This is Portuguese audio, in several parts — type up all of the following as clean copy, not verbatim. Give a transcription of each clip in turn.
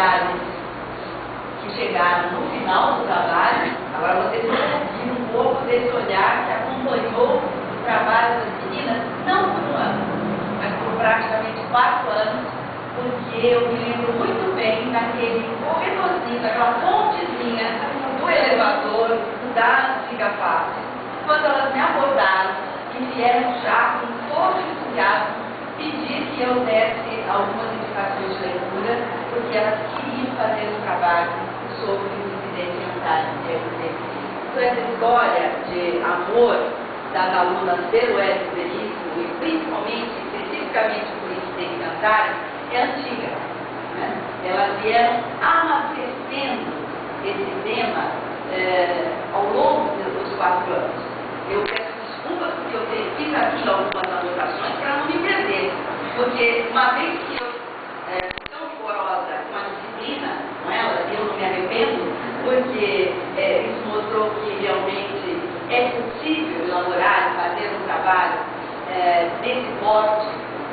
familiares que chegaram no final do trabalho. Agora vocês vão ouvir um pouco desse olhar que acompanhou o trabalho das meninas, não por um ano, mas por praticamente 4 anos, porque eu me lembro muito bem daquele corredorzinho, daquela pontezinha do elevador, das gigafáceis, quando elas me abordaram e vieram já com todo entusiasmo pedir que eu desse algumas indicações de leitura, porque elas queriam fazer um trabalho sobre os incidentes mentais de DST. Então, essa história de amor das alunas pelo verismo e principalmente, especificamente por incidentes mentais, é antiga. Né? Elas vieram amadurecendo esse tema ao longo dos 4 anos. Eu peço desculpas porque eu fiz aqui algumas anotações para não me perder, porque uma vez que eu tão rigorosa com a disciplina, não é? Eu não me arrependo, porque isso mostrou que realmente é possível elaborar e fazer um trabalho desse porte,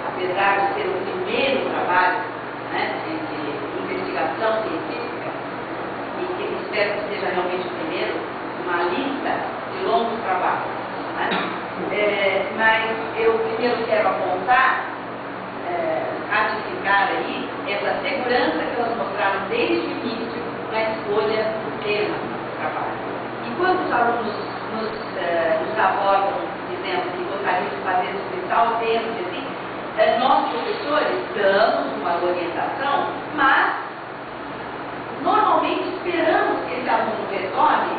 apesar de ser o primeiro trabalho, né, de investigação científica, e que espero que seja realmente o primeiro, uma lista de longos trabalhos. Né? Mas eu primeiro quero apontar, ratificar aí, essa segurança que elas mostraram desde o início na escolha do tema do trabalho. E quando os alunos nos abordam dizendo que gostariam de fazer sobre tal tema, assim, nós professores damos uma orientação, mas normalmente esperamos que esse aluno retorne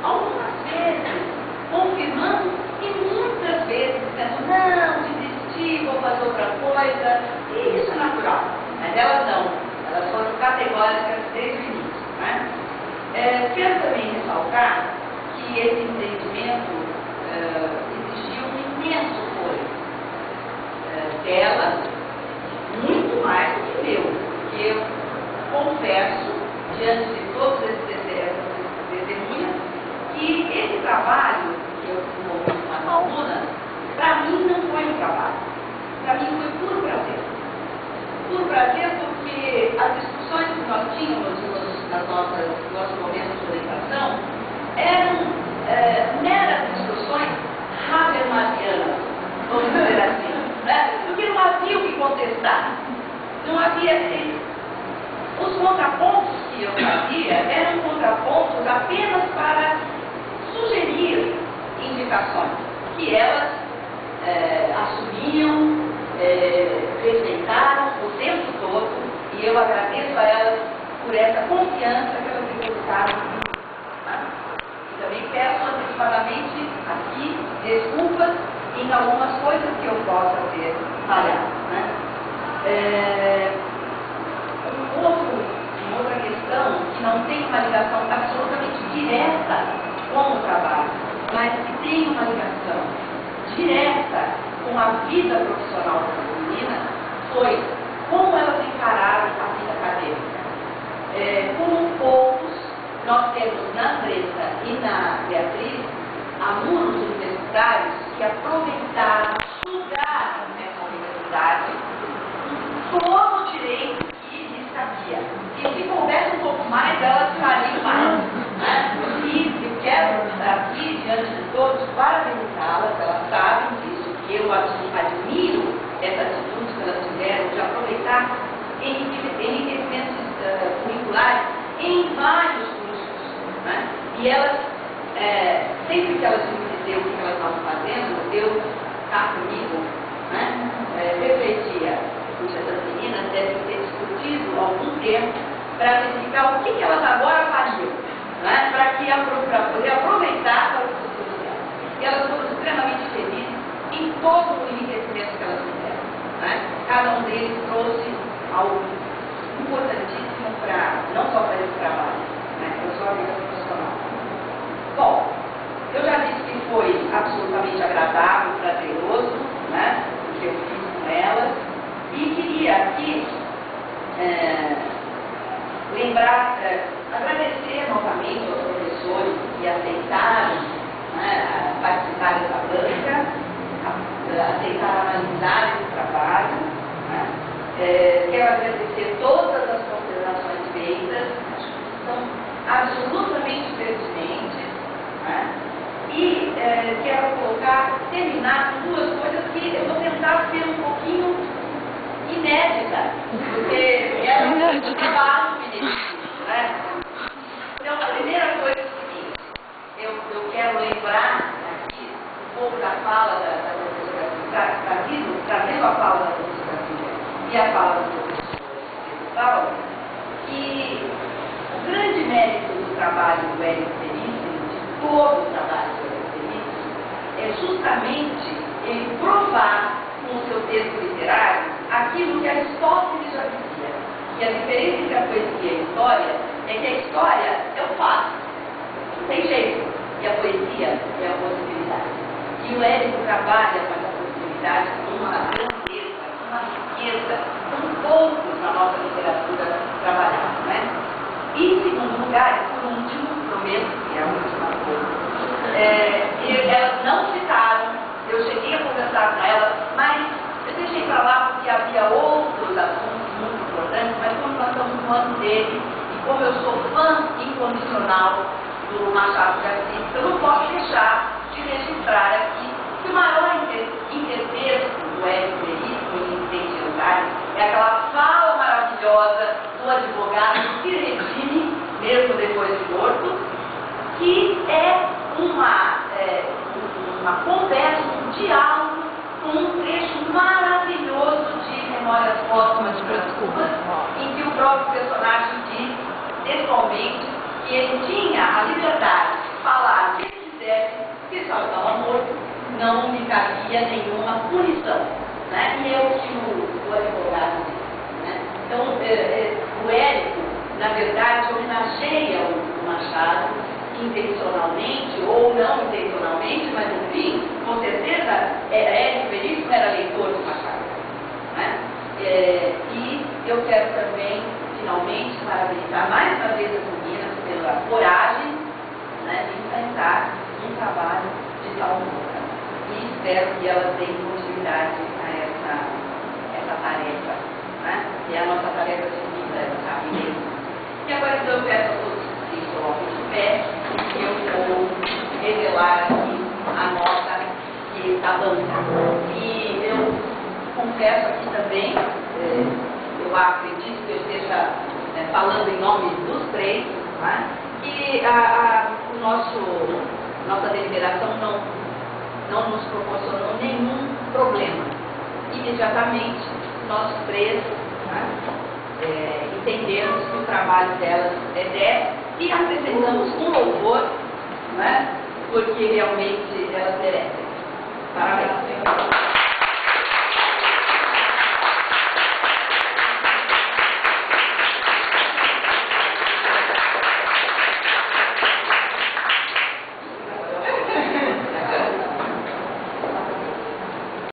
algumas vezes, confirmando e muitas vezes dizendo, não, desisti, vou fazer outra coisa, e isso é natural. Mas elas não, elas foram categóricas desde o início. Né? Quero também ressaltar que esse empreendimento exigiu um imenso apoio dela, muito mais do que meu, porque eu confesso, diante de todas essas testemunhas, que esse trabalho que eu desenvolvi com as alunas, para mim não foi um trabalho, para mim foi por prazer. Por prazer porque as discussões que nós tínhamos nos nossos momentos de orientação eram meras discussões habermasianas, vamos dizer assim, né? Porque não havia o que contestar, não havia. Os contrapontos que eu fazia eram contrapontos apenas para sugerir indicações que elas assumiam, respeitaram o tempo todo, e eu agradeço a elas por essa confiança que elas depositaram em mim. Tá? E também peço antecipadamente aqui desculpas em algumas coisas que eu possa ter falhado. Né? Uma outra questão que não tem uma ligação absolutamente direta com o trabalho, mas que tem uma ligação direta com a vida profissional das meninas, foi como elas encararam a vida acadêmica. Como poucos, nós temos na Andressa e na Beatriz alunos universitários que aproveitaram, sugaram nessa universidade todo o direito que lhes cabia. E se coubesse um pouco mais, elas fariam mais. Né? E eu quero aqui, diante de todos, parabenizá-las, elas sabem disso, que eu admiro essa atitude que elas tiveram de aproveitar enriquecimentos curriculares em vários cursos. Né? E elas, sempre que elas me diziam o que elas estavam fazendo, eu cá comigo, né, refletia, puxa, essas meninas devem ter discutido algum tempo para verificar o que elas agora fariam, né, para poder aproveitar para o futuro delas. E elas foram extremamente felizes em todo o enriquecimento que elas fizeram. Né? Cada um deles trouxe algo importantíssimo não só para esse trabalho, né, para a sua vida profissional. Bom, eu já disse que foi absolutamente agradável, prazeroso, né, o que eu fiz com elas, e queria aqui lembrar, agradecer novamente aos professores que aceitaram, né, participar dessa banca, aceitaram analisar esse trabalho. Né. Quero agradecer todas as considerações feitas trabalho benefício, né? Então, a primeira coisa é o seguinte, eu quero lembrar aqui um pouco da fala da professora, trazendo a fala da professora Silvia e a fala do professor Pedro Paulo, que o grande mérito do trabalho do Érico Veríssimo, de todo o trabalho do Érico Veríssimo, é justamente ele provar com o seu texto literário aquilo que Aristóteles já dizia. E a diferença entre a poesia e a história é que a história é o fato, não tem jeito, e a poesia é a possibilidade. E o Érico trabalha com essa possibilidade com uma grandeza, com uma riqueza, com poucos na nossa literatura trabalhada, né? E, em segundo lugar, por último, prometo que é a última coisa, elas não citaram, eu cheguei a conversar com elas, mas eu deixei para lá porque havia outros assuntos muito importantes, mas como nós estamos no ano dele, e como eu sou fã incondicional do Machado de Assis, eu não posso deixar de registrar aqui que o maior intertexto do Érico Veríssimo em Incêndio Lugares é aquela fala maravilhosa do advogado que redime, mesmo depois de morto, que é uma conversa, um diálogo com um trecho maravilhoso de Memórias Póstumas de Brás Cubas, em que o próprio personagem diz, textualmente, que ele tinha a liberdade de falar o que ele quisesse, que só estava morto, não lhe cabia nenhuma punição. Né? E é o que o advogado diz. Né? Então, o Érico, na verdade, homenageia o Machado intencionalmente ou não intencionalmente, mas no fim, com certeza, Érico Veríssimo era leitor do Machado. Né? E eu quero também, finalmente, parabenizar mais uma vez as meninas pela coragem, né, de enfrentar um trabalho de tal modo. E espero que elas deem continuidade a essa tarefa, né? Que é a nossa tarefa de vida, rapidez. E agora então eu peço a todos que se coloquem de pé, e eu vou revelar aqui a nota da banca. E eu confesso aqui também, eu acredito que eu esteja falando em nome dos três, né? Que nossa deliberação não nos proporcionou nenhum problema. Imediatamente, nós três, né, entendemos que o trabalho delas é 10 e apresentamos com louvor, né, porque realmente elas merecem. Parabéns.